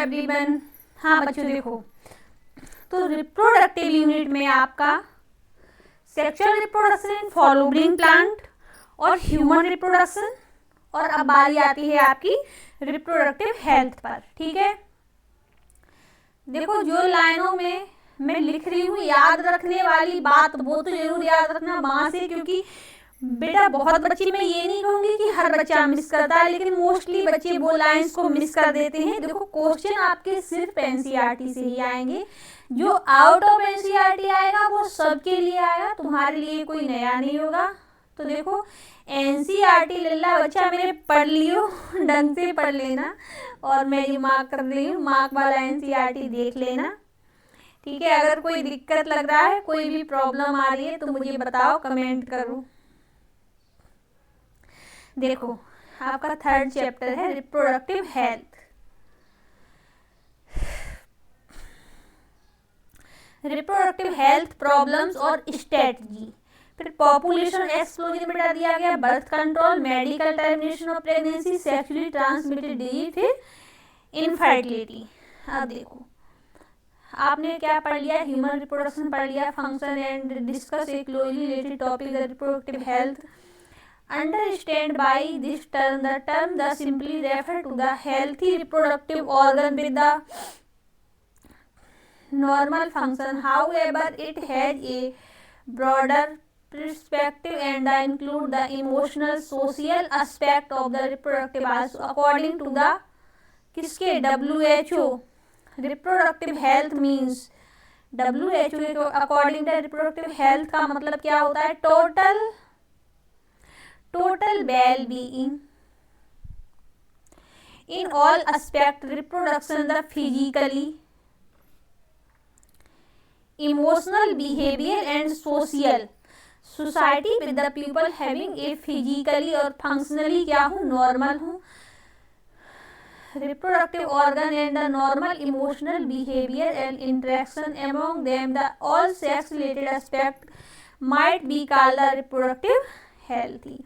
Everyone. हाँ बच्चों देखो, तो रिप्रोडक्टिव यूनिट में आपका sexual reproduction in following plant और ह्यूमन रिप्रोडक्शन, और अब बारी आती है आपकी रिप्रोडक्टिव हेल्थ पर। ठीक है, देखो जो लाइनों में मैं लिख रही हूँ, याद रखने वाली बात वो तो जरूर याद रखना वहां से, क्योंकि बेटा बहुत बच्चे, मैं ये नहीं कहूंगी कि हर बच्चा मिस करता है, लेकिन मोस्टली बच्चे वो लाइंस को मिस कर देते हैं। देखो क्वेश्चन आपके सिर्फ एनसीईआरटी से ही आएंगे, जो आउट ऑफ एनसीईआरटी आएगा वो सबके लिए आएगा, तुम्हारे लिए कोई नया नहीं होगा। तो देखो एनसीईआरटी लल्ला बच्चा मेरे पढ़ लियो, ढंग से पढ़ लेना, और मैं ये मार्क कर रही हूँ, मार्क वाला एनसीईआरटी देख लेना। ठीक है, अगर कोई दिक्कत लग रहा है, कोई भी प्रॉब्लम आ रही है तो मुझे बताओ, कमेंट करो। देखो आपका थर्ड चैप्टर है reproductive health. Reproductive health problems और स्ट्रेटजी, फिर पॉपुलेशन एक्सप्लोजन बेटा दिया गया, birth control, medical termination of pregnancy, sexually transmitted disease, फिर इनफर्टिलिटी। अब देखो आपने क्या पढ़ लिया, ह्यूमन रिप्रोडक्शन पढ़ लिया, function and discuss A closely related topic the reproductive health. Understand by this term, the term the simply refer to the healthy reproductive organ with the normal function. However, it has a broader perspective and include the emotional, social aspect of the reproductive also. According to the किसके WHO, reproductive health means WHO according to reproductive health का मतलब क्या होता है, total well-being in all aspect, reproduction, the physically, emotional, behavior and social society with the people having a physically और functionally क्या हूँ, normal हूँ, reproductive organ and the normal emotional behavior and interaction among them, the all sex related aspect might be called the reproductive healthy.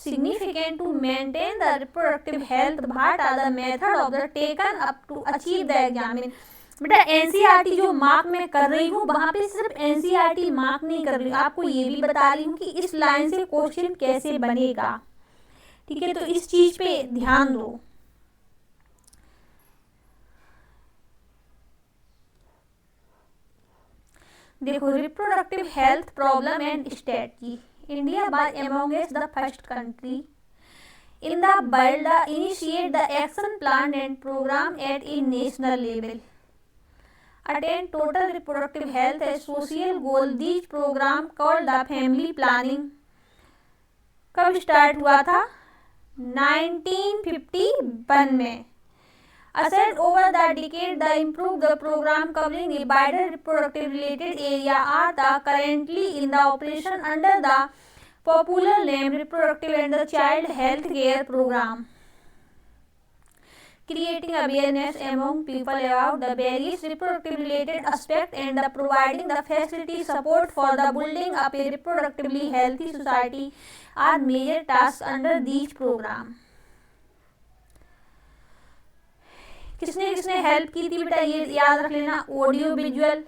Significant to maintain the reproductive health, what are the method of the taken up to achieve the exam. बेटा NCERT जो mark में कर रही हूँ, वहां पे सिर्फ NCERT mark नहीं कर रही हूँ, आपको ये भी बता रही हूँ कि इस लाइन से क्वेश्चन कैसे बनेगा। ठीक है, तो इस चीज पे ध्यान दो। देखो reproductive health problem and strategy, India was amongst the first country in the world to initiate the action plan and program at a national level. Attain total reproductive health as social goal. These program called the family planning कब start हुआ था, 1951 में। Ascent over the decade, the improved the program covering a wider reproductive related area are the currently in the operation under the popular name reproductive and the child health care program, creating awareness among people about the various reproductive related aspects and the providing the facility support for the building up a reproductively healthy society are major tasks under these program. किसने किसने help की थी बेटा, ये याद रख लेना, audio visual,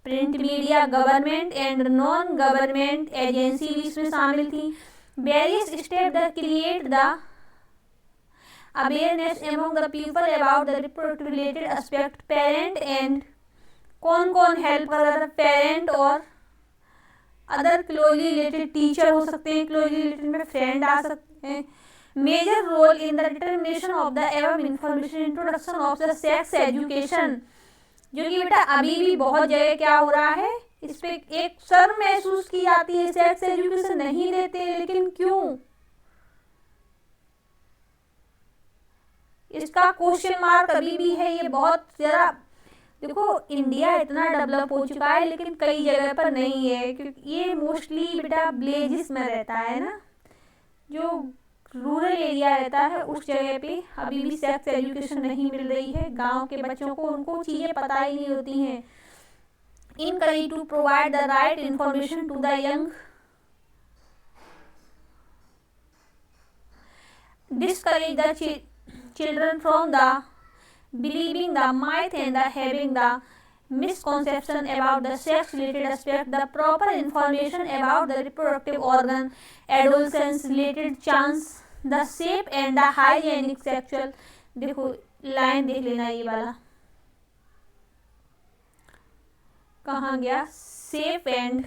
print media, government and non government agency भी इसमें शामिल थी। Various step the create the awareness among the people about the reproductive related aspect, parent and कौन कौन हेल्प कर रहा था, पेरेंट और अदर क्लोजली रिलेटेड, टीचर हो सकते हैं, क्लोजली रिलेटेड में फ्रेंड आ सकते हैं। Major role in the determination of the एवं information, introduction of the sex education, जो कि बेटा अभी भी बहुत जगह क्या हो रहा है, इस पे एक शर्म महसूस की जाती है, सेक्स एजुकेशन नहीं देते, लेकिन क्यों, इसका क्वेश्चन मार्क अभी भी है। ये बहुत ज्यादा, देखो इंडिया इतना डेवलप हो चुका है लेकिन कई जगह पर नहीं है, क्योंकि ये मोस्टली बेटा विलेजेस में रहता है ना, जो रूरल एरिया रहता है उस जगह पे अभी भी सेक्स एजुकेशन नहीं मिल रही है। गांव के बच्चों को उनको चीज़ें पता ही नहीं होती हैं। Encourage to provide the right information to the young, discourage the children from the believing the myth and the having the misconception about the sex related aspect, the proper information about the reproductive organ, adolescence related chance, the shape and the hygienic sexual। देखो line देख लेना, ये वाला कहाँ गया, safe and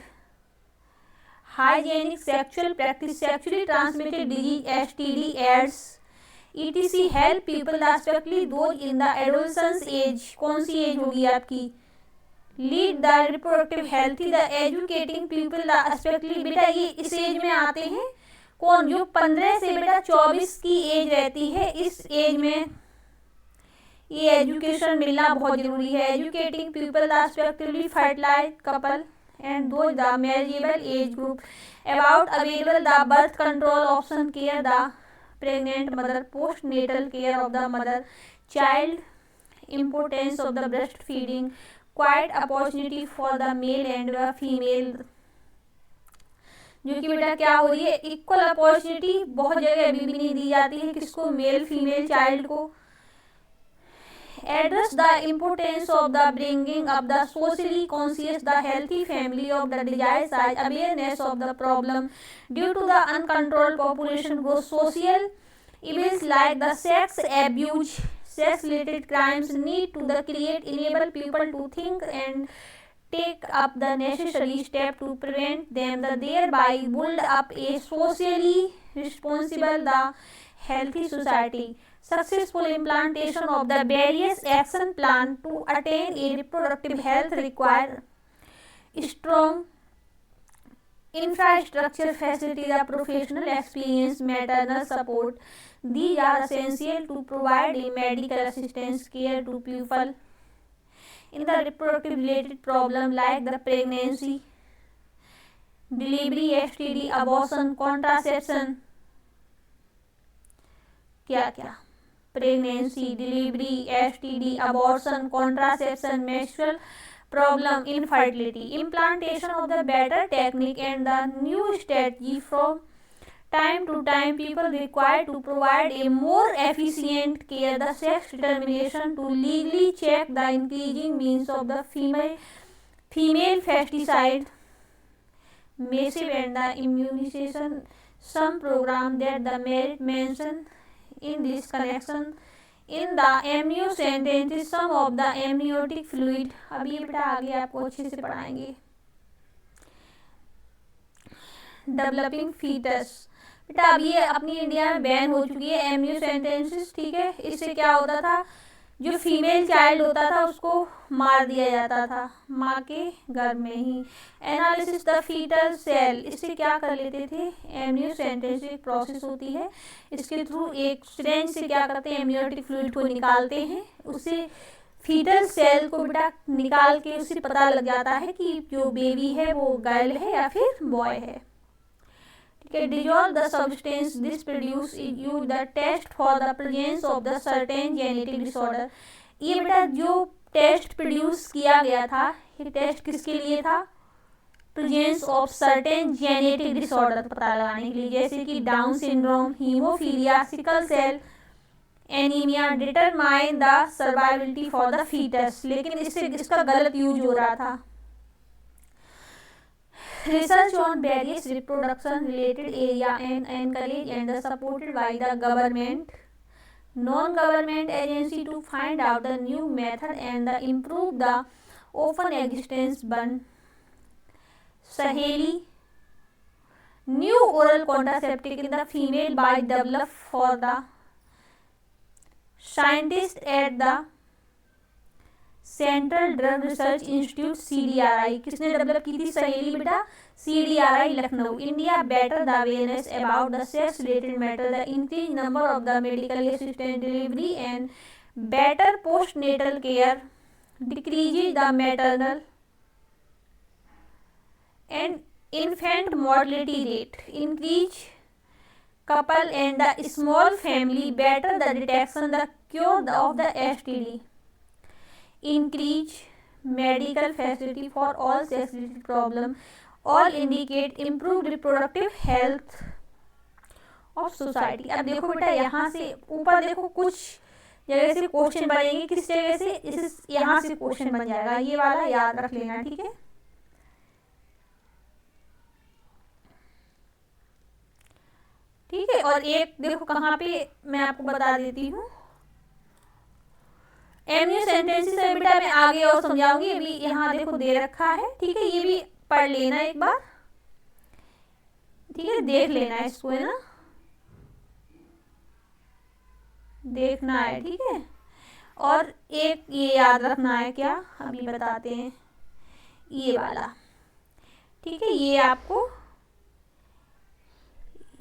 hygienic sexual practice, sexually transmitted disease STD, AIDS etc help people, especially those in the adolescence age। कौन सी as होगी आपकी, lead the reproductive healthy, the educating people the especially, बेटा ये इस एज में आते हैं कौन, जो 15 से बेटा 24 की एज रहती है, इस एज में ये एजुकेशन मिलना बहुत जरूरी है। Educating people the especially fertilized couple and those the marriageable age group about available the birth control option, care the pregnant mother, postnatal care of the mother, child importance of the breastfeeding, quiet opportunity for the male and the female, जो कि बेटा क्या हो रही है, equal opportunity बहुत जगह अभी भी नहीं दी जाती है, किसको, मेल फीमेल चाइल्ड को। address the importance of the bringing up the socially conscious, the healthy family of the desired size, awareness of the problem due to the uncontrolled population growth, social evils like the sex abuse, sex related crimes need to the create enable people to think and take up the necessary step to prevent them, the thereby build up a socially responsible, the healthy society। Successful implementation of the various action plan to attain a reproductive health require strong infrastructure facility, the professional experience, maternal support, these are essential to provide a medical assistance care to people in the reproductive related problem like the pregnancy, delivery, STD, abortion, contraception, क्या क्या, pregnancy, delivery, STD, abortion, contraception, menstrual problem, infertility, implantation of the better technique and the new strategy from time to time people required to provide a more efficient care, the sex determination to legally check the increasing means of the female pesticide, massive and the immunization, some program that the merit mentioned in this connection in the amnio sentences, some of the amniotic fluid। अब ये बेटा आगे आपको अच्छे से पढ़ाएंगे। Developing foetus, बेटा अब ये अपनी इंडिया में बैन हो चुकी है एमनियो सेंटेंसेस, ठीक है। इससे क्या होता था, जो फीमेल चाइल्ड होता था उसको मार दिया जाता था माँ के गर्भ में ही। एनालिसिस द फीटल सेल, इससे क्या कर लेते थे, एमनियो सेंटेंस एक प्रोसेस होती है, इसके थ्रू एक सिरिंज से क्या करते हैं, एमनियोटिक फ्लूइड को निकालते हैं, उससे फीटल सेल को बेटा निकाल के उससे पता लग जाता है कि जो बेबी है वो गर्ल है या फिर बॉय है। Dissolve the substance this produce is used the test for the presence of the certain genetic disorder। ये बेटा जो टेस्ट प्रोड्यूस किया गया था, ये टेस्ट किसके लिए था, presence of certain genetic disorder पता लगाने के लिए, जैसे कि Down syndrome, haemophilia, sickle cell anaemia, determine the survivability for the foetus. लेकिन इससे इसका गलत यूज हो रहा था। Research on various reproduction related area and encouraged and supported by the government, non-government agency to find out the new method and improve the often existence one Saheli new oral contraceptive in the female by developed for the scientists at the Central Drug Research Institute CDRI। किसने डेवलप की थी, सहेली बेटा, CDRI Lucknow. India better the awareness about the sex related matter, the increase number of the medical assistant delivery and better post natal care, decrease the maternal and infant mortality rate, increase couple and the small family, better the detection, the cure of the STD, increase medical facility for all sex related problem, all indicate improved reproductive health of society। अब देखो बेटा यहाँ से ऊपर देखो कुछ जगह से क्वेश्चन बनेंगे, किस जगह से, इस यहाँ से क्वेश्चन बन जाएगा, ये वाला याद रख लेना, ठीक है। ठीक है, और एक देखो कहाँ पे मैं आपको बता देती हूँ, एमयू सेंटेंसेस है बेटा, मैं आगे और समझाऊंगी, अभी यहाँ देखो दे रखा है, ठीक है, ये भी पढ़ लेना एक बार, ठीक है, देख लेना है इसको, है ना, देखना है, ठीक है। और एक ये याद रखना है, क्या अभी बताते हैं, ये वाला, ठीक है, ये आपको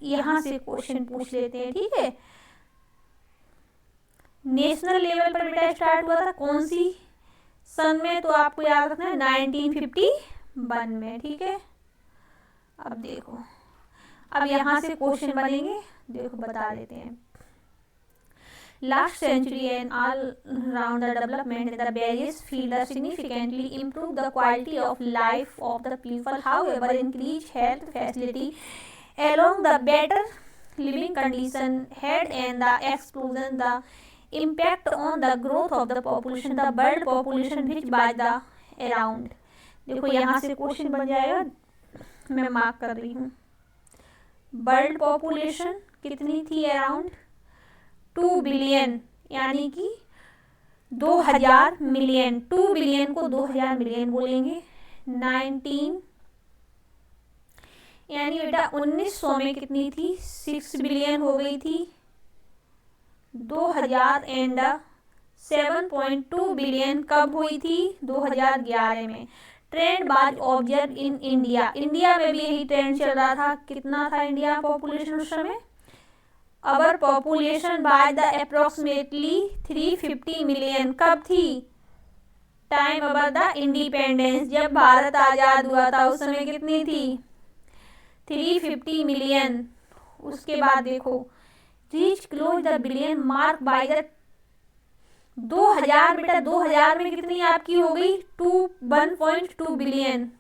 यहाँ से क्वेश्चन पूछ लेते हैं, ठीक है। नेशनल लेवल पर बेटा स्टार्ट हुआ था कौन सी सन में, तो आपको याद रखना है 1951 में, ठीक है। अब देखो, अब यहाँ से क्वेश्चन बनेंगे, देखो बता देते हैं। Last century and all round the development in the various fields significantly improved the quality of life of the people. However, increased health facility along the better living condition had and the explosion the impact on the growth of the population, the world population which by the around. देखो यहाँ से question बन जाएगा, मैं mark कर रही हूँ। World population कितनी थी, अराउंड 2 बिलियन, यानी कि 2000 मिलियन, 2 बिलियन को 2000 मिलियन बोलेंगे। 19 यानी बेटा 1900 में कितनी थी, 6 बिलियन हो गई थी। 2000 एंड 7.2 बिलियन कब हुई थी, 2011 में। ट्रेंड बाज ऑब्जर्व इन इंडिया, इंडिया में भी यही ट्रेंड चल रहा था। कितना था इंडिया पॉपुलेशन उस समय, our population by the approximately 350 million, कब थी, टाइम अबर द इंडिपेंडेंस, जब भारत आजाद हुआ था उस समय कितनी थी, 350 मिलियन। उसके बाद देखो reach close the billion mark by the 2000, बेटा 2000 में कितनी आपकी हो गई, 1.2 billion.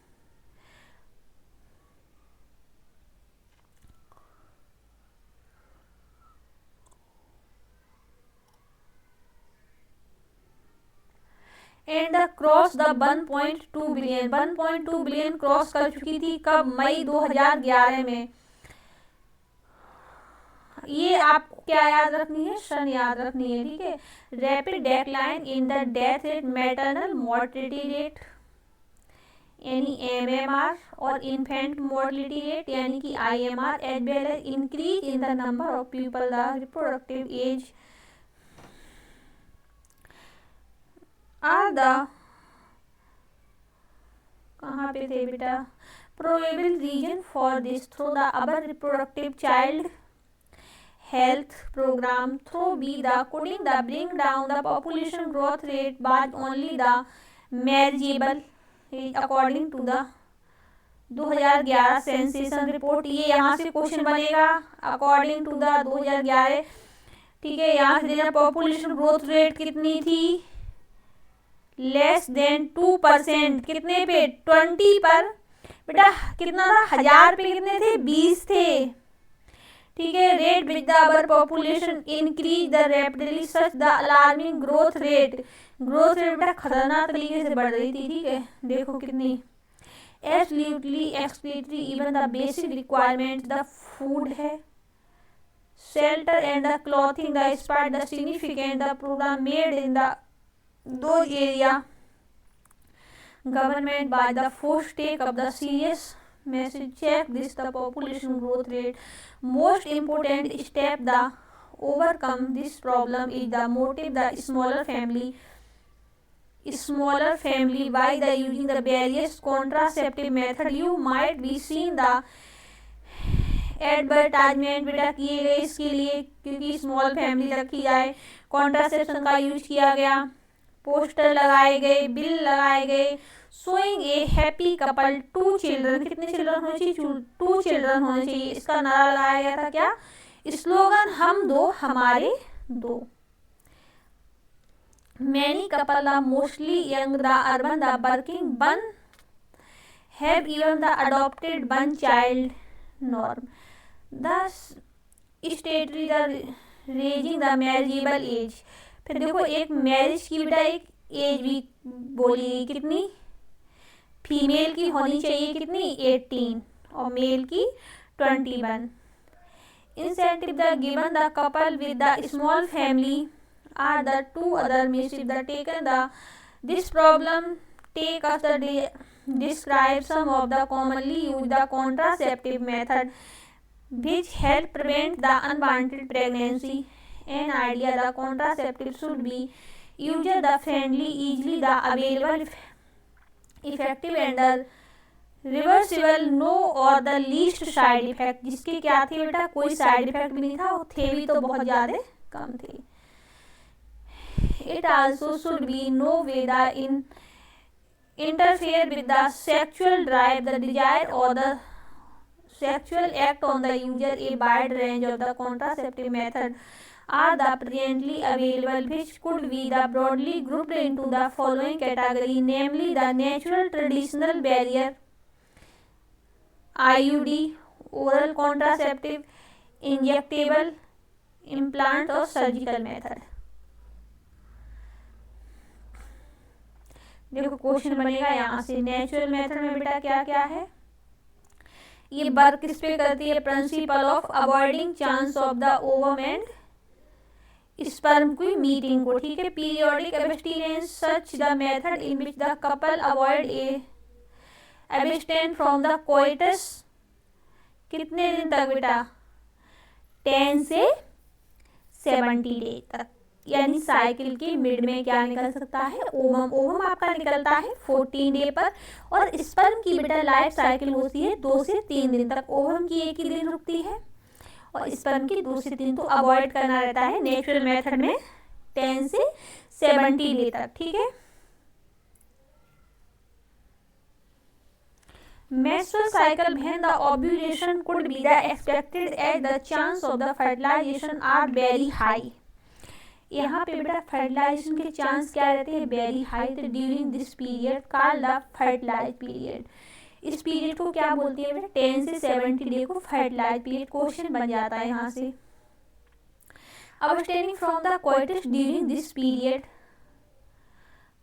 And cross the 1.2 billion, 1.2 billion cross कर चुकी थी, कब, मई 2011 में। ये आपको क्या याद रखनी है, सन याद रखनी है, ठीक है। Rapid decline in the death rate, maternal mortality rate यानी एमएमआर, और इन्फेंट मोर्टिलिटी रेट यानी कि IMR, as well as increase in the number of people, the reproductive age are the, कहाँ पे थे बेटा, probable reason for this through the our reproductive child health program through be the couldn't the bring down the population growth rate but only the manageable according to the 2011 sensation report. ये यहाँ से question बनेगा according to the 2011, ठीक है। यहाँ से देना population growth rate कितनी थी, लेस देन 2%, कितने पे, 20 पर, बेटा कितना था, 1000 पे कितने थे, 20 थे, ठीक है। Rate with the our population increase the rapidly such the alarming growth rate, growth rate बेटा खतरनाक तरीके से बढ़ रही थी, ठीक है। देखो कितनी, absolutely explicitly even the basic requirement the food है, shelter and the clothing the support the significant the programme made in the two area government by the force take up the serious message check this the population growth rate. Most important step the overcome this problem is the motive the smaller family by the using the various contraceptive method. You might be seen the advertisement बेटा किए गए इसके लिए, क्योंकि small family रखी जाए, contraception का use किया गया, पोस्टर लगाए गए, बिल लगाए गए, शोइंग ए हैप्पी कपल, 2 चिल्ड्रन, कितने चिल्ड्रन होने चाहिए, 2 चिल्ड्रन होने चाहिए। इसका नारा लगाया गया था, क्या स्लोगन, हम 2 हमारे 2। Many couple the mostly young the urban the working one have even the adopted one child norm the स्टेटरी the raising the marriageable age. फिर देखो एक मैरिज की बेटा एक एज भी बोली गई, कितनी, फीमेल की होनी चाहिए कितनी, 18, और मेल की 21. Incentive the given the couple with the small family are the two other mischief the taken the this problem take us the describe some of the commonly used the contraceptive method which help prevent the unwanted pregnancy. An idea the contraceptive should be user the friendly, easily the available, effective and the reversible, no और the least side effect, जिसके क्या थे बेटा, कोई side effect भी नहीं था, और थे भी तो बहुत ज़्यादा कम थे. It also should be no way the in interfere with the sexual drive, the desire or the sexual act on the user. A wide range of the contraceptive methods are the presently available, which could be the broadly grouped into the following category, namely the natural traditional barrier, IUD, oral contraceptive, injectable, implant और surgical method. देखो question बनेगा यहाँ से, natural method में बेटा क्या क्या है, ये वर्क किस पे करती है, principle of avoiding chance of the ovum and sperm की मीटिंग को, ठीक है. Periodic abstinence such the method in which the couple avoid abstain from the coitus, कितने दिन तक बेटा, 10 से 70 डे तक, यानी साइकिल की मिड में क्या निकल सकता है, ओवम. ओवम आपका निकलता है 14 डे पर, और स्पर्म की बेटा लाइफ साइकिल होती है 2 से 3 दिन तक. ओवम की 1 ही दिन रुकती है और स्पर्म की 2 से 3, तो अवॉइड करना रहता है नेचुरल मेथड में 10 से 70 डे तक, ठीक है. Menstrual cycle when the ovulation could be the expected as the chance of the fertilization are very high. यहाँ पे बेटा फर्टिलाइजेशन के चांस क्या रहते हैं, वेरी हाई. तो during this period called the fertilise period, इस पीरियड को क्या बोलती है बेटा, 10 से 70 डे को फर्टिलाइज पीरियड. क्वेश्चन बन जाता है यहाँ से, abstaining from the coitus during this period,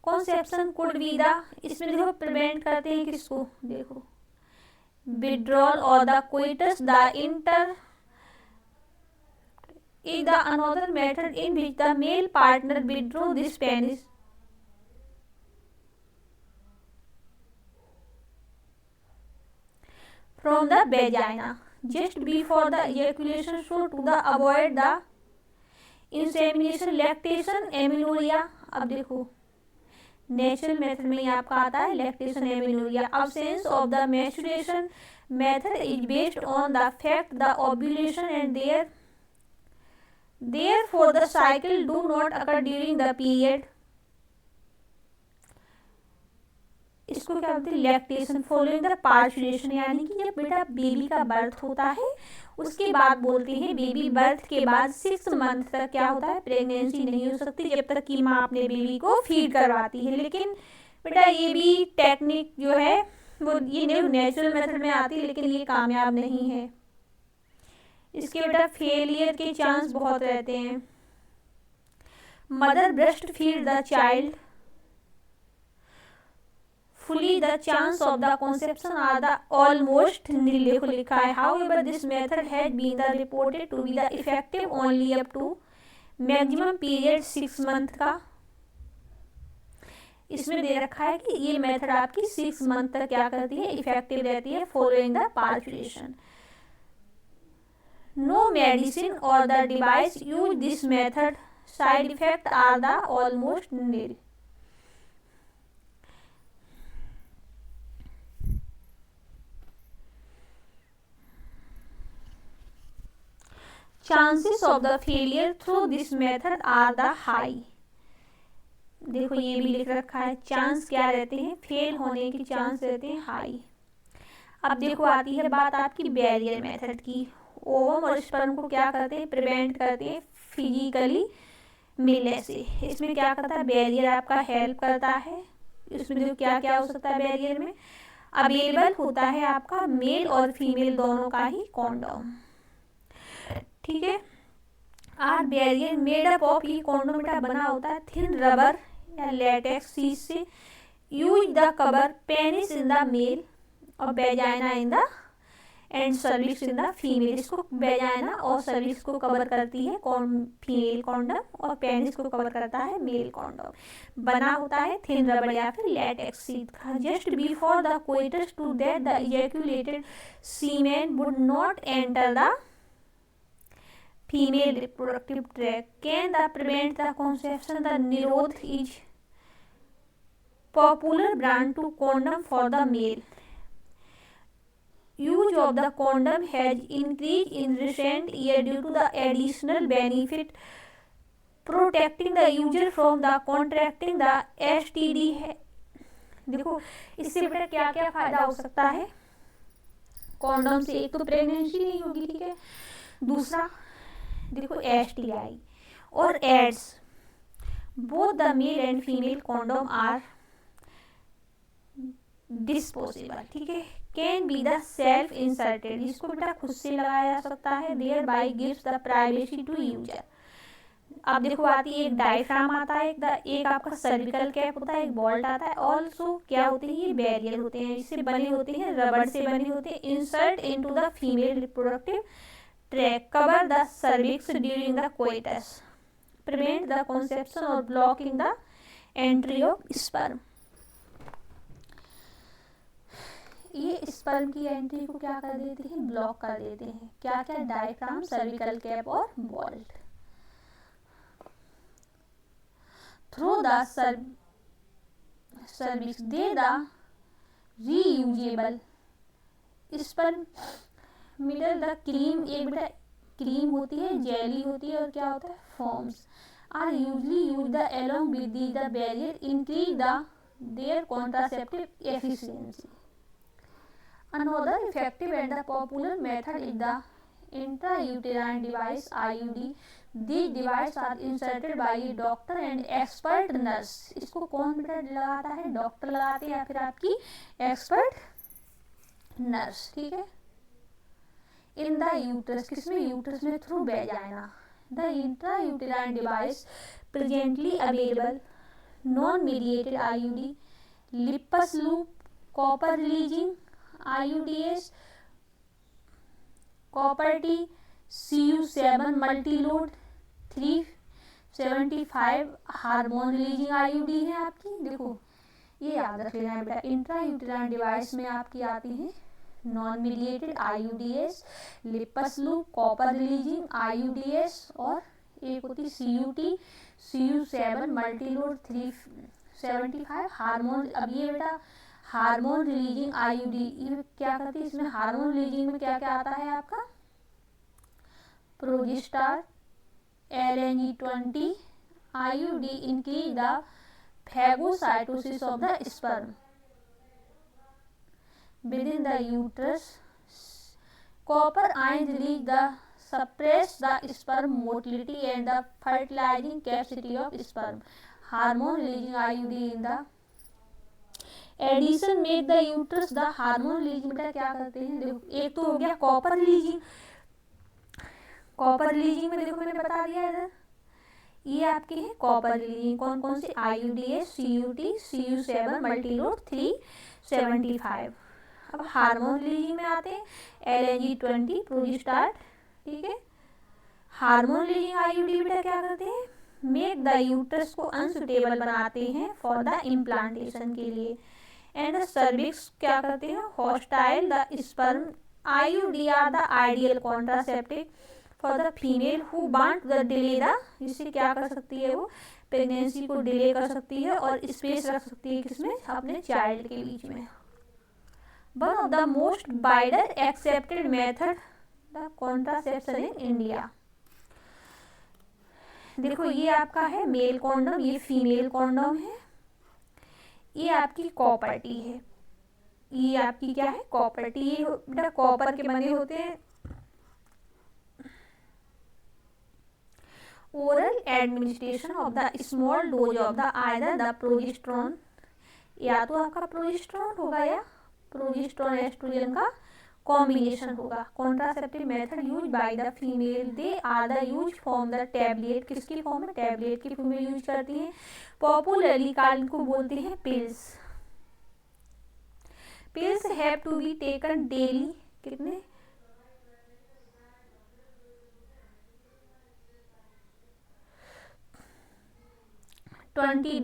conception could be the, इसमें देखो प्रिवेंट करते हैं किसको, देखो withdrawal or the coitus, the inter is the another method in which the male partner withdraw this penis from the vagina just before the ejaculation, so to the avoid the insemination, lactation, amenorrhea. अब देखो natural method में आपका आता है lactation, amenorrhoea. Absence of the menstruation method is based on the fact the ovulation and therefore the cycle do not occur during the period. इसको क्या बोलते हैं, लैक्टेशन फॉलोइंग द पार्चुरेशन, यानी कि जब बेटा बेबी का बर्थ होता है उसके बाद बोलते हैं बेबी बर्थ के बाद 6 मंथ तक क्या होता है, प्रेगनेंसी नहीं हो सकती जब तक कि माँ अपने बेबी को फीड करवाती है. लेकिन बेटा ये भी टेक्निक जो है वो ये नेचुरल मेथड में आती है, लेकिन ये कामयाब नहीं है, इसके बेटा फेलियर के चांस बहुत रहते हैं. Mother breast feed the child fully, the chance of the conception are the almost nil, देखो लिखा है. However, this method has been reported to be the effective only up to maximum period 6 month का. इसमें दे रखा है कि ये method आपकी 6 मंथ तक क्या करती है, इफेक्टिव रहती है following the parturition. No medicine और the device use this method, side effect are the almost nil. Chances of the failure through this method are the high. देखो ये भी लिख रखा है, चांस क्या रहते हैं, फेल होने के चांस रहते हैं हाई. अब देखो आती है बात आपकी बैरियर मेथड की. ओवम और स्पर्म को क्या करते हैं, प्रिवेंट करते हैं फिजिकली मिलने से. इसमें क्या करता है, बैरियर आपका हेल्प करता है. इसमें देखो क्या क्या हो सकता है बैरियर में, अवेलेबल होता है आपका मेल और फीमेल दोनों का ही कॉन्डोम, ठीक है. Are barrier made up of, ये कॉन्डोम बेटा बना होता है थिन रबर या लेटेक्स चीज से। Use the cover penis in the male और vagina in the end cervix in the female. इसको वेजाइना और सर्विक्स को कवर करती है फीमेल कॉन्डम और पेनिस को कवर करता है मेल कॉन्डम। बना होता है थिन रबर या फिर लेटेक्स सीट का। Just before the coitus to that the ejaculated semen would not enter the female reproductive tract. Can the prevent the conception? The Nirodh is popular brand to condom for the male. Use of the condom has increased in recent years due to the additional benefit protecting the user from the contracting the STD है। देखो इससे बेटा क्या क्या फायदा हो सकता है कॉन्डम से। एक तो प्रेगनेंसी नहीं होगी, ठीक है। दूसरा देखो STI और AIDS, both the male and female condom are disposable, ठीक है। Can be the self inserted, इसको बेटा खुद से लगाया जा सकता है। Thereby gives the privacy to user. अब देखो आती है एक डायफ्राम आता है, एक आपका सर्विकल कैप होता है, एक बॉल्ट आता है। ऑल्सो क्या होते हैं ये बैरियर होते हैं, इससे बने होते हैं, रबर से बने होते हैं। Insert into the female reproductive tract, cover the cervix during the coitus, prevent the conception or blocking the entry of sperm। ये स्पर्म की एंट्री को क्या कर देते हैं, ब्लॉक कर देते हैं। क्या क्या, डायफ्राम, सर्विकल कैप और bolt. Through the cervix they the reusable sperm middle the cream, एक बेटा क्रीम होती है, जेली होती है और क्या होता है forms, are usually use the along with the barrier increase the their contraceptive efficiency. Another effective and the popular method is the intrauterine device IUD। These devices are inserted by a doctor and expert nurse। इसको कौन बेटा लगाता है, doctor लगाते हैं या फिर आपकी एक्सपर्ट नर्स, ठीक है। इन द यूट्रस, किसमें, यूट्रस में, through vagina. The intrauterine device presently available non mediated IUD, lips loop, copper releasing IUDs, copper T, CU7 Multiload 375 hormone releasing IUD है आपकी। देखो ये याद रख लेना बेटा, इंट्रायूटेराइन डिवाइस में आपकी आती है non mediated IUDs, lips loop, copper releasing IUDs और एक होती CU7 मल्टीलोड 375 हार्मोन। अब ये बेटा हार्मोन रिलीजिंग IUD, ये क्या करती है, इसमें हार्मोन रिलीजिंग में क्या क्या आता है आपका, प्रोजेस्टार, LNE20 IUD increase the phagocytosis of the sperm within the uterus. Copper ion release the suppress the sperm motility and the fertilizing capacity of sperm. Hormone releasing IUD in the addition make the uterus the hormone releasing। बेटा क्या करते हैं, देखो एक तो हो गया copper releasing. Copper releasing में देखो मैंने बता दिया इधर, ये आपके हैं कॉपर रिलीजिंग कौन कौन से, IUDs, CUT, CU7 मल्टीलोड 375। अब हार्मोन रिलीजिंग में आते हैं LNE20 प्रोजेस्टार, ठीक है। हार्मोन रिलीजिंग IUD बेटा क्या करते हैं, मेक द यूट्रस को अनसुटेबल बनाते हैं फॉर द इम्प्लांटेशन के लिए। एंड सर्विक्स क्या करते हैं, hostile the sperm IUD are the ideal contraceptive for the female who want the delay the, जिससे क्या कर सकती है वो प्रेगनेंसी को डिले कर सकती है और स्पेस रख सकती है किसमें, अपने चाइल्ड के बीच में। One of the most wider accepted method the contraception in India. देखो ये आपका है मेल कॉन्डम, ये फीमेल कॉन्डम है, ये आपकी कॉपर टी है, ये आपकी क्या है कॉपर टी, ये बेटा कॉपर के बने होते हैं। Oral administration of the small dose of the either the progesterone, या तो आपका प्रोजेस्टेरोन होगा या प्रोजेस्टेरोन एस्ट्रोजन का कॉम्बिनेशन होगा। Contraceptive method use by the female, they are the use form the tablet, किसकी फॉर्म में, टैबलेट की फॉर्म में यूज करती हैं। पॉपुलरली काल को बोलते हैं pills. Pills have to be taken daily, कितने, 21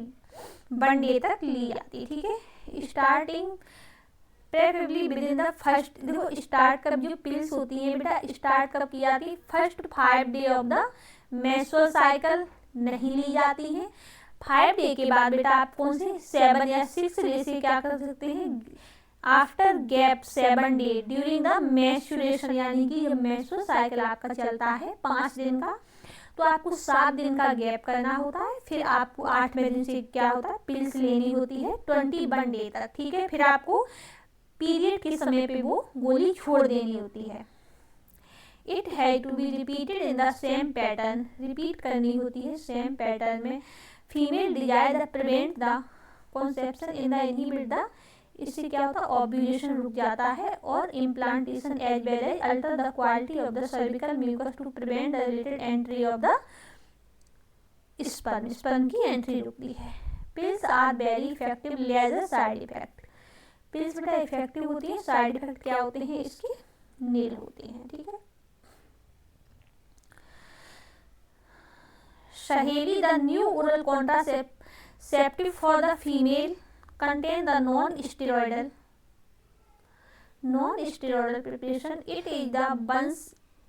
डे तक ली जाती है, ठीक है। Starting preferably with in the first, देखो स्टार्ट कब, जो पिल्स होती है बेटा स्टार्ट कब की जाती है, first 5 day of the menstrual cycle नहीं ली जाती है। 5 डे के बाद बेटा आप कौन से 7 या 6 डे से क्या कर सकते हैं, after gap 7 day during the menstruation, यानी कि जब मेंस्ट्रुअल साइकिल आपका चलता है 5 दिन का, तो आपको 7 दिन का गैप करना होता है, फिर आपको 8वें दिन से क्या होता है, पिल्स लेनी होती है 21 डे तक, ठीक है। फिर आपको पीरियड के समय पे वो गोली छोड़ देनी होती है। It has to be repeated in the same pattern, repeat करनी होती है सेम पैटर्न में। Female desire the prevent the conception in the inhibit the, इससे क्या होता है, ओव्यूलेशन रुक जाता है, और implantation as well as alter the quality of the cervical mucus to prevent the related entry of the sperm, sperm की entry रुकती है। Pills are very effective lesser side effect, pills बेटा इफेक्टिव होती है, साइड इफेक्ट क्या होते हैं इसके, नील होते हैं, ठीक है। सहेली the new oral contraceptive for the female contain the non-steroidal preparation, it is the once,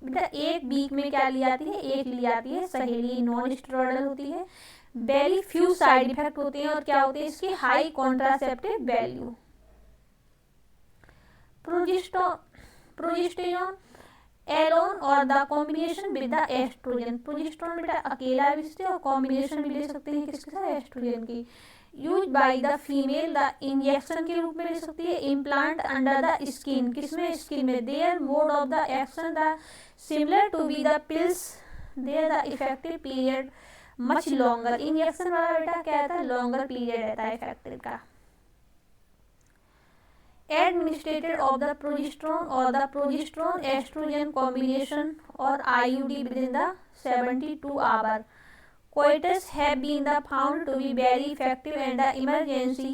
बेटा एक वीक में क्या ली जाती है, एक ली जाती है सहेली, नॉन स्टेरॉयडल होती है, वेरी फ्यू साइड इफेक्ट होते हैं, और क्या होते हैं इसके, high contraceptive value. Progesterone alone और the combination with the oestrogen, progesterone बेटा अकेला भी सकते हैं और कॉम्बिनेशन भी ले सकते हैं किसके साथ, एस्ट्रोजन की। Use by the female the injection के रूप में ले सकती है, इम्प्लांट अंडर द स्किन, किसमें, स्किन में। Their mode of the action the similar to be the pills, their the effective period much longer, injection वाला बेटा क्या रहता है, लॉन्गर पीरियड रहता है इफेक्टिव का। एडमिनिस्ट्रेटेड ऑफ द प्रोजेस्टेरॉन और द प्रोजेस्टेरॉन एस्ट्रोजन कॉम्बिनेशन और IUD within the 72 hour. Coitus have been found to be very effective and the emergency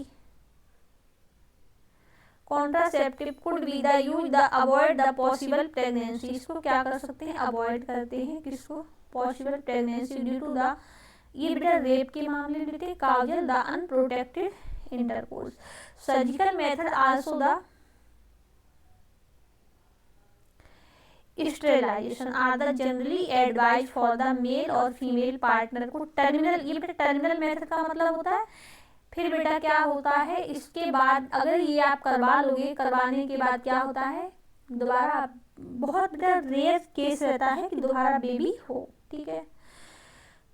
contraceptive could be the use the avoid the possible pregnancy, इसको क्या कर सकते हैं, avoid करते हैं किसको, possible pregnancy due to the, ये बेटा रेप के मामले में थे, casual the unprotected intercourse. Surgical method also the sterilisation are the generally advise for the male और फीमेल पार्टनर को। टर्मिनल, ये बेटा टर्मिनल मेथड का मतलब होता है, फिर बेटा क्या होता है इसके बाद अगर ये आप करवा लोगे, करवाने के बाद क्या होता है, दोबारा बहुत बेटा रेयर केस रहता है कि दोबारा बेबी हो, ठीक है।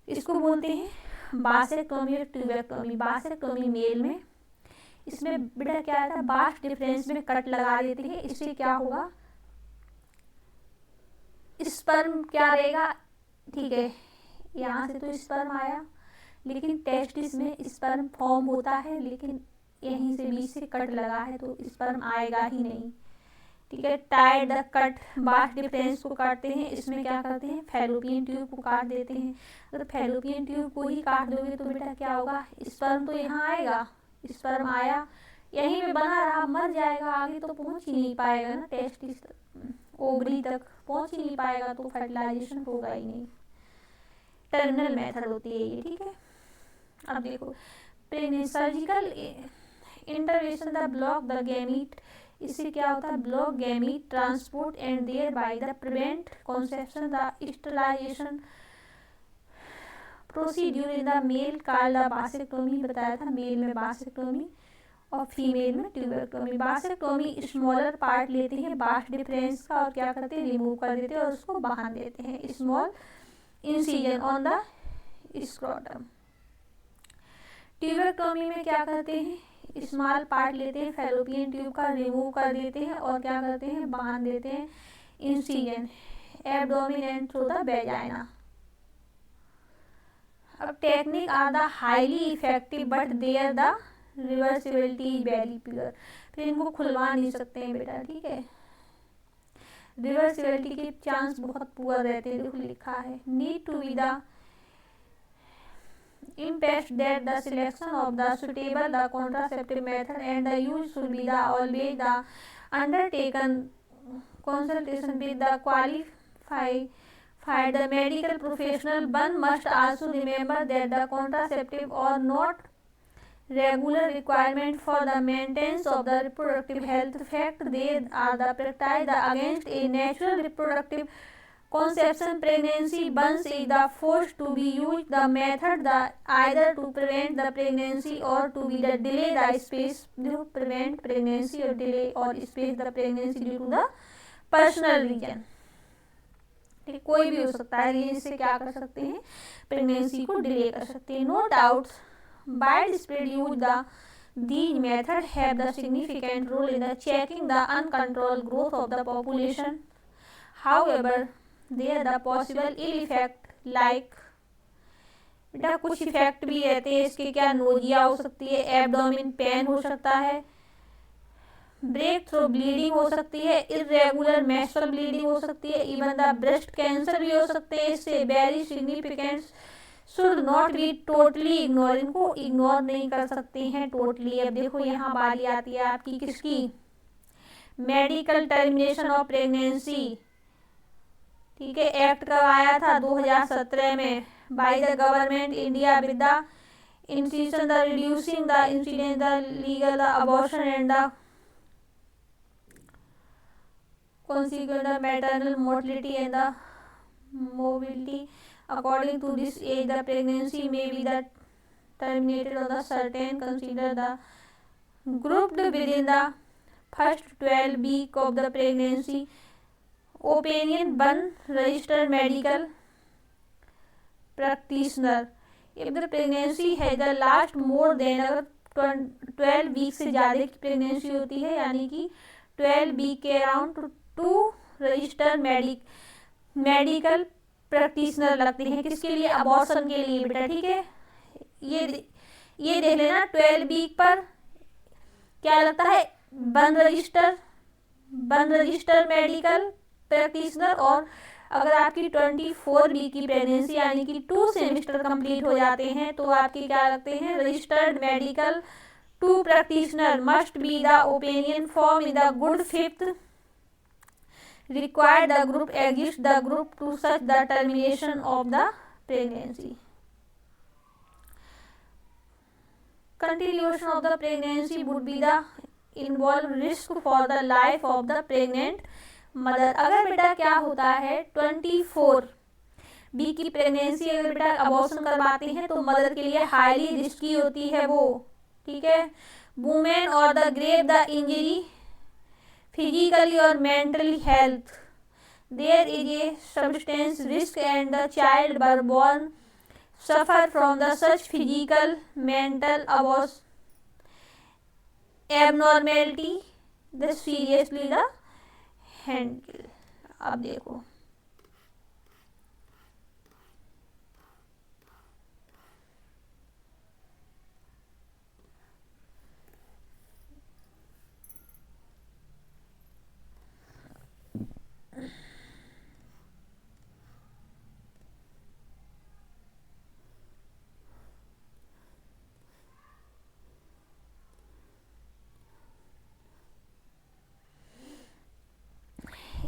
इसको बोलते हैं बासेक्टोमी और ट्यूबेक्टोमी। बासेक्टोमी मेल में, इसमें बेटा क्या रहता है, बास्ट डिफरेंस में कट लगा देती है, इससे क्या होगा, स्पर्म क्या रहेगा, ठीक है, यहाँ से तो स्पर्म आया, लेकिन टेस्टिस में स्पर्म फॉर्म होता है, लेकिन यहीं से बीच से कट लगा है तो स्पर्म आएगा ही नहीं, ठीक है। Tied the cut, bast difference को काटते हैं, इसमें क्या करते हैं, फैलोपियन ट्यूब को काट देते हैं। अगर फैलोपियन ट्यूब को ही काट दोगे तो बेटा क्या होगा, स्पर्म तो यहाँ आएगा, स्पर्म आया यहीं पे बना रहा, मर जाएगा, आगे तो पहुंच ही नहीं पाएगा ना, टेस्टिस ओवरी तक पहुंच ही नहीं पाएगा, तो फर्टिलाइजेशन होगा ही नहीं। टर्मिनल मेथड होती है ये, ठीक है। अब देखो surgical intervention the block the gamete, इससे क्या होता है, block gamete transport and thereby the prevent conception the sterilisation procedure in the male called the vasectomy, बताया था मेल में बासेक्टोमी और फीमेल में ट्यूबेक्टोमी। बासेक्टोमी स्मॉलर पार्ट लेते हैं बास्ट डिफरेंस का और क्या करते हैं, रिमूव कर देते हैं और उसको बांध देते हैं, small incision on the scrotum. Tubectomy में क्या करते हैं, स्मॉल पार्ट लेते हैं फैलोपियन ट्यूब का, रिमूव कर देते हैं और क्या करते हैं, बांध देते हैं, incision abdomen and through the vagina. अब technique are the highly effective but their the reversibility is very poor, फिर इनको खुलवा नहीं सकते हैं बेटा, ठीक है। रिवर्सिबिलिटी के चांस बहुत पुअर रहते हैं, देखो लिखा है need to be the impact that the selection of the suitable the contraceptive method and the use should be the always the undertaken consultation with the qualified the medical professional. One must also remember that the contraceptive or not regular requirement for the maintenance of the reproductive health. Fact they are the practice against a natural reproductive conception. Pregnancy once is the forced to be used the method the either to prevent the pregnancy or to be the delay the space prevent pregnancy or delay or space the pregnancy due to the personal reason. ठीक, कोई भी हो सकता है, reason से क्या कर सकते हैं, प्रेगनेंसी को डिले कर सकते हैं। No doubts wide spread use the these methods have the significant role in the checking the uncontrolled growth of the population. However, there the possible ill effect like बेटा कुछ इफेक्ट भी रहते हैं इसके, क्या नोजिया हो सकती है, एब्डोमिन पेन हो सकता है, ब्रेक थ्रू ब्लीडिंग हो सकती है, इरेगुलर मेंस्ट्रुअल ब्लीडिंग हो सकती है, इवन द ब्रेस्ट कैंसर भी हो सकते हैं इससे। Very significant should not be totally ignore, इनको इग्नोर नहीं कर सकते हैं टोटली। अब देखो यहाँ बारी आती है आपकी किसकी, मेडिकल टर्मिनेशन ऑफ प्रेगनेंसी। ठीक है, एक्ट कब आया था, 2017 में, by the government India with the institution the reducing the incidence the legal the abortion and the consequent the maternal mortality and the morbidity. According to this age, the pregnancy may be the terminated on the certain consider the grouped within the first 12 week of the pregnancy. Opinion one registered medical practitioner. If the pregnancy has the last more than अगर 12 week से ज़्यादा की pregnancy होती है, यानी कि 12 week के around two register medical practitioner लगते हैं, किसके लिए, अबॉर्शन के लिए बेटा। ठीक है, ये देख लेना 12 वीक पर क्या लगता है, वन रजिस्टर मेडिकल प्रैक्टिशनर। और अगर आपकी 24 वीक की प्रेगनेंसी यानी कि 2 सेमेस्टर कंप्लीट हो जाते हैं तो आपके क्या लगते हैं, registered medical 2 practitioner. Must be the opinion form in the good fifth required the group exists the group to such the termination of the pregnancy. Continuation of the pregnancy would be the involve risk for the life of the pregnant mother. अगर बेटा क्या होता है 24 week की pregnancy अगर बेटा abortion करवाते हैं तो मदर के लिए हाईली रिस्की होती है वो। ठीक है, वुमेन और the grave the injury physically or mentally health, there is a substantial risk and the child were born suffer from the such physical mental abnormality the seriously the handle। अब देखो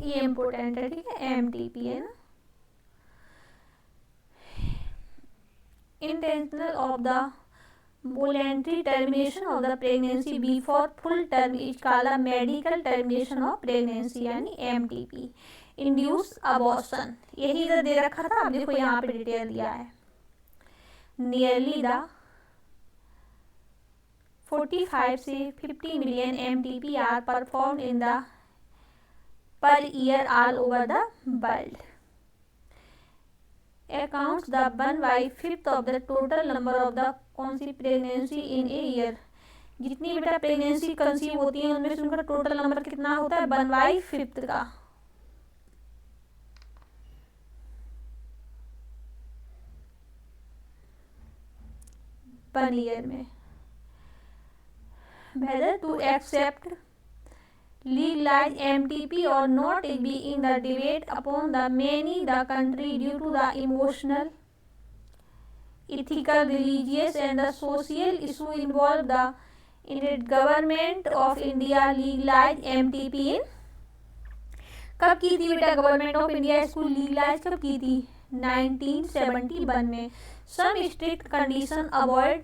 ये important है। ठीक है, MTP है ना, intentional of the voluntary termination of the pregnancy before full term is called the medical termination of pregnancy यानी MTP। induce abortion यही इधर दे रखा था, अब देखो यहाँ पे डिटेल दिया है। nearly the 45 से 50 million MTP are performed in the per year all over the world, accounts the 1/5 of the total number of the conceived pregnancy in a year। जितनी बेटा प्रेगनेंसी कंसीव होती है उनमें से उनका टोटल नंबर कितना होता है, 1/5 का। वन ईयर में। whether to accept legalize MTP or not is being the debate upon the many the country due to the emotional, ethical, religious and the social issue involved. The Indian government of India legalized MTP in, कब की थी बेटा government of India इसको legalise कब की थी 1971 में. Some strict condition avoid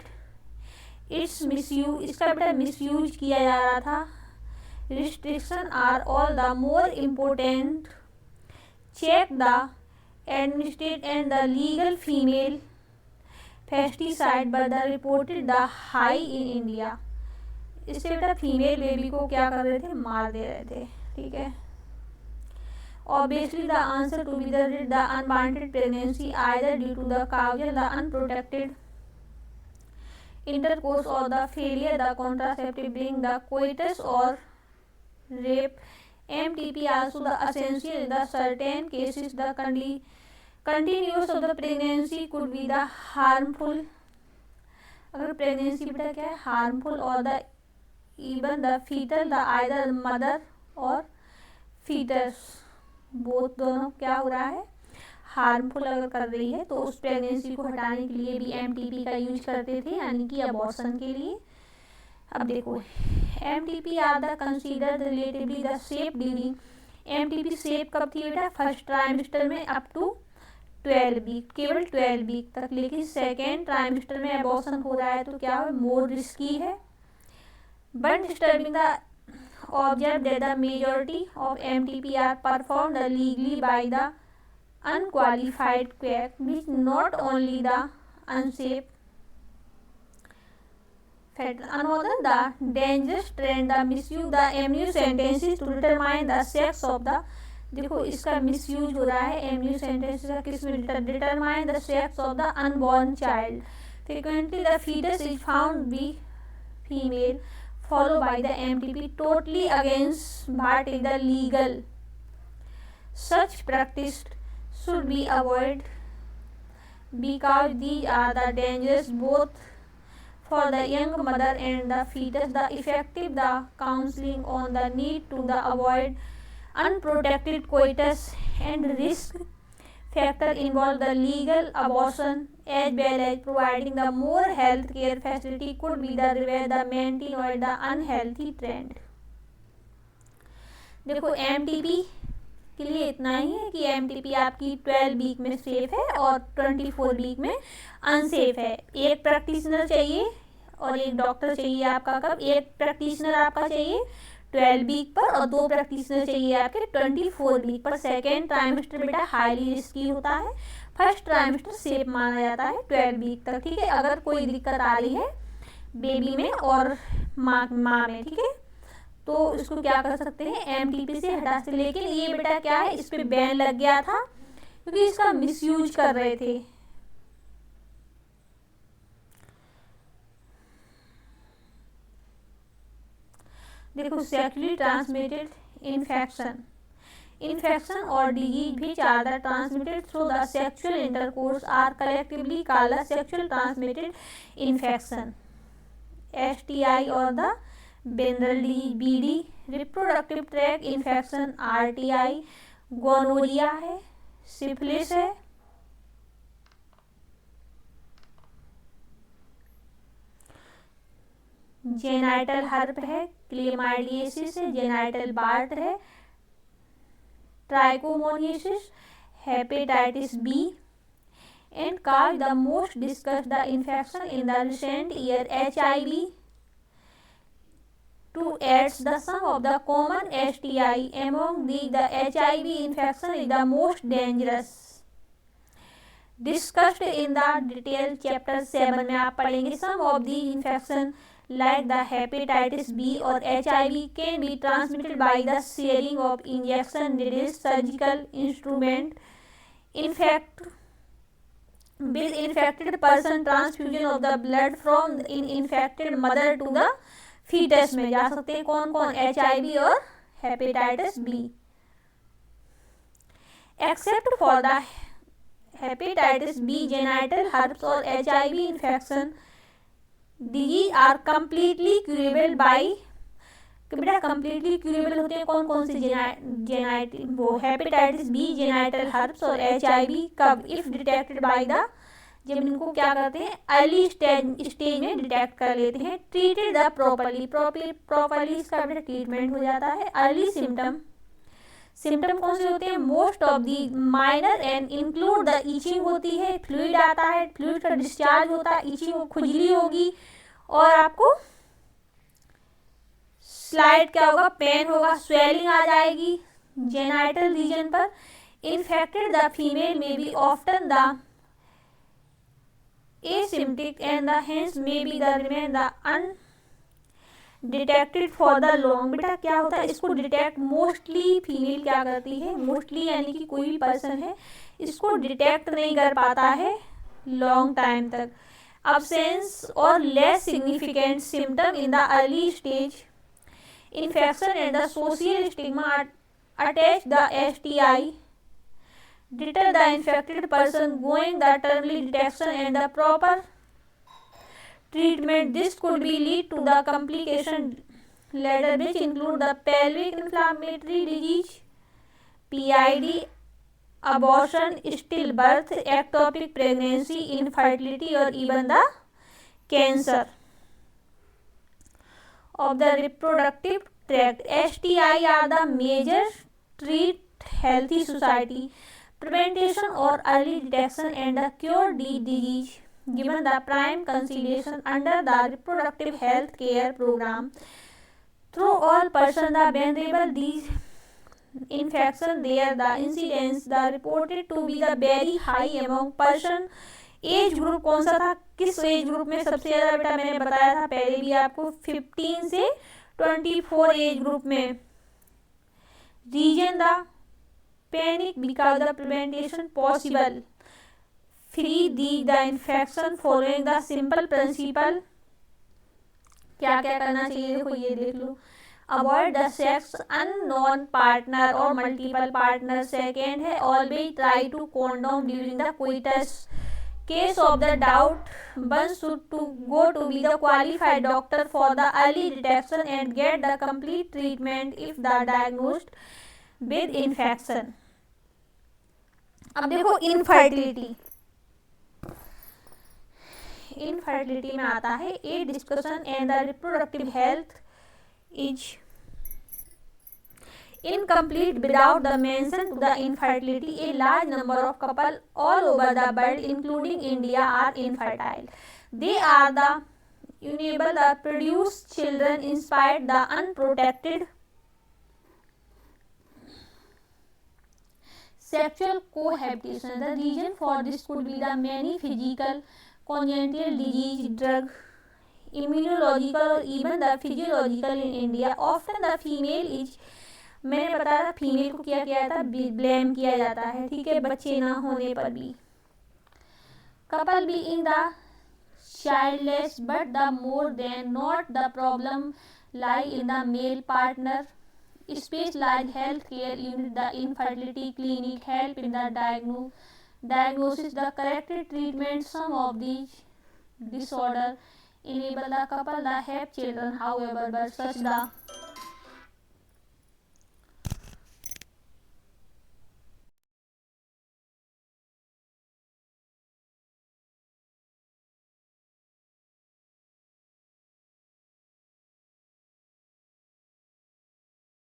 its misuse, इसका बेटा मिसयूज किया जा रहा था. Restriction are all the more important. Check the administrate and the legal female pesticide but the reported the high in India. इससे बेटा फीमेल बेबी को क्या कर रहे थे, मार दे रहे थे. ठीक है. Obviously, the answer to be the unwanted pregnancy either due to the causal, the unprotected intercourse or the failure the contraceptive bring the coitus or rape. MTP also the essential in the certain cases. The continuous of the pregnancy could be the harmful. अगर pregnancy बेटा क्या है harmful और the even the foetal the either mother और foetus both दोनों क्या हो रहा है हार्मफुल अगर कर रही है, तो उस प्रेगनेंसी को हटाने के लिए भी एमटीपी का यूज करते थे, यानी कि अबॉर्शन के लिए. अब देखो MTP are the considered relatively the safe during. MTP safe कब थी बेटा फर्स्ट ट्राइमेस्टर में अप टू 12 वीक, केवल 12 वीक तक. लेकिन सेकेंड ट्राइमेस्टर में अबॉर्शन हो रहा है तो क्या है मोर रिस्की है. But disturbing the observed that the majority of MTP are performed legally by the unqualified quack, which not only the unsafe fatal. Another the dangerous trend the misuse the MU sentences to determine the sex of the. देखो इसका misuse हो रहा है MU sentences का किस में determine the sex of the unborn child. Frequently the fetus is found be female, followed by the MTP, totally against what is the legal. Such practice should be avoided because these are the dangerous both for the young mother and the fetus. The effective the counseling on the need to the avoid unprotected coitus and risk factor involve the legal abortion as well as providing the more health care facility could be the reverse the maintain or the unhealthy trend. देखो MTP के लिए इतना ही है कि MTP आपकी 12 week में safe है और 24 वीक में अनसेफ है. एक प्रैक्टिशनर चाहिए और एक डॉक्टर चाहिए आपका. कब एक प्रैक्टिशनर आपका चाहिए 12 वीक पर और 2 प्रैक्टिशनर चाहिए आपके 24 वीक पर. सेकेंड ट्राइमेस्टर बेटा हाईली रिस्की होता है, फर्स्ट ट्राइमेस्टर सेफ माना जाता है 12 वीक तक. ठीक है. अगर कोई दिक्कत आ रही है बेबी में और माँ में, ठीक है, तो इसको क्या कर सकते हैं एमटीपी से हटा सकते. लेकिन ये बेटा क्या है इस पे बैन लग गया था क्योंकि इसका मिसयूज कर रहे थे. देखो सेक्सुअली ट्रांसमिटेड इन्फेक्शन और disease which are the transmitted through the sexual intercourse are collectively called the sexual transmitted infection. STI और the venereal disease BD, reproductive tract infection RTI, gonorrhoea है, सिफिलिस है, genital herpes है, chlamydiasis है, genital wart है, trichomoniasis, hepatitis B and cause the most discussed the infection in the recent year HIV to AIDS. The sum of the common STI among these the HIV infection is the most dangerous. Discussed in the detail chapter 7 में आप पढ़ेंगे. Some of the infection like the hepatitis B or HIV can be transmitted by the sharing of injection needles, surgical instrument, with infected person, transfusion of the blood from infected mother to the fetus में जा सकते हैं. कौन कौन HIV और hepatitis B. Except for the hepatitis B, genital herpes or HIV infection disease are completely curable by कि बेटा completely curable होते हैं कौन कौन से जेनाइटिक वो हेपेटाइटिस बी, जेनाइटल हर्प्स और HIV कब, इफ डिटेक्टेड बाय द, जब इनको क्या करते हैं अर्ली स्टेज में डिटेक्ट कर लेते हैं। ट्रीटेड द प्रॉपरली इसका बेटा ट्रीटमेंट हो जाता है। अर्ली सिम्टम कौन से होते हैं, most of the minor and include the itching होती है, फ्लूइड आता है, फ्लूइड का डिस्चार्ज होता है, ईचिंग खुजली होगी और आपको स्लाइड क्या होगा, पेन होगा, स्वेलिंग आ जाएगी जेनाइटल रीजन पर। इन्फेक्टेड द फीमेल में be often the asymptomatic and the hence may be the remain the undetected for the long। बेटा क्या होता है, इसको डिटेक्ट मोस्टली फीमेल क्या करती है, मोस्टली यानी कि कोई भी पर्सन है इसको डिटेक्ट नहीं कर पाता है लॉन्ग टाइम तक। absence और less significant symptom in the early stage, infection and the social stigma attach the STI, deter the infected person going the timely detection and the proper treatment. This could be lead to the complication later which include the pelvic inflammatory disease, PID, abortion, stillbirth, ectopic pregnancy, infertility or even the cancer of the reproductive tract. STI are the major treat healthy society prevention or early detection and the cure the disease given the prime consideration under the reproductive health care program. Through all persons the vulnerable these infection there the incidence the reported to be the very high among person। Age group कौन सा था, किस as group में सबसे ज़्यादा, बेटा मैंने बताया था पहले भी आपको 15 से 24 एज ग्रुप में। Reason the panic because the prevention possible free the infection following the simple principle. क्या क्या करना चाहिए, देखो ये देख लो। Avoid the sex unknown partner और मल्टीपल पार्टनर। सेकेंड है always try to condom during the coitus. Case of the doubt one should to go to be the qualified doctor for the early detection and get the complete treatment if the diagnosed with infection. अब देखो infertility में आता है a discussion and the reproductive health is incomplete without the mention to the infertility. A large number of couple all over the world including India are infertile. They are the unable to produce children inspired the unprotected sexual cohabitation. The reason for this could be the many physical congenital disease, drug, immunological or even the physiological in India. Often the female is, मैंने बताया था female को क्या किया जाता है, blame किया जाता है, ठीक है, बच्चे ना होने पर भी। Couple be in the childless but the more than not the problem lie in the male partner. Specialised health care unit the infertility clinic help in the diagnosis the correct treatment. Some of these disorder enable the couple to have children, however, but such the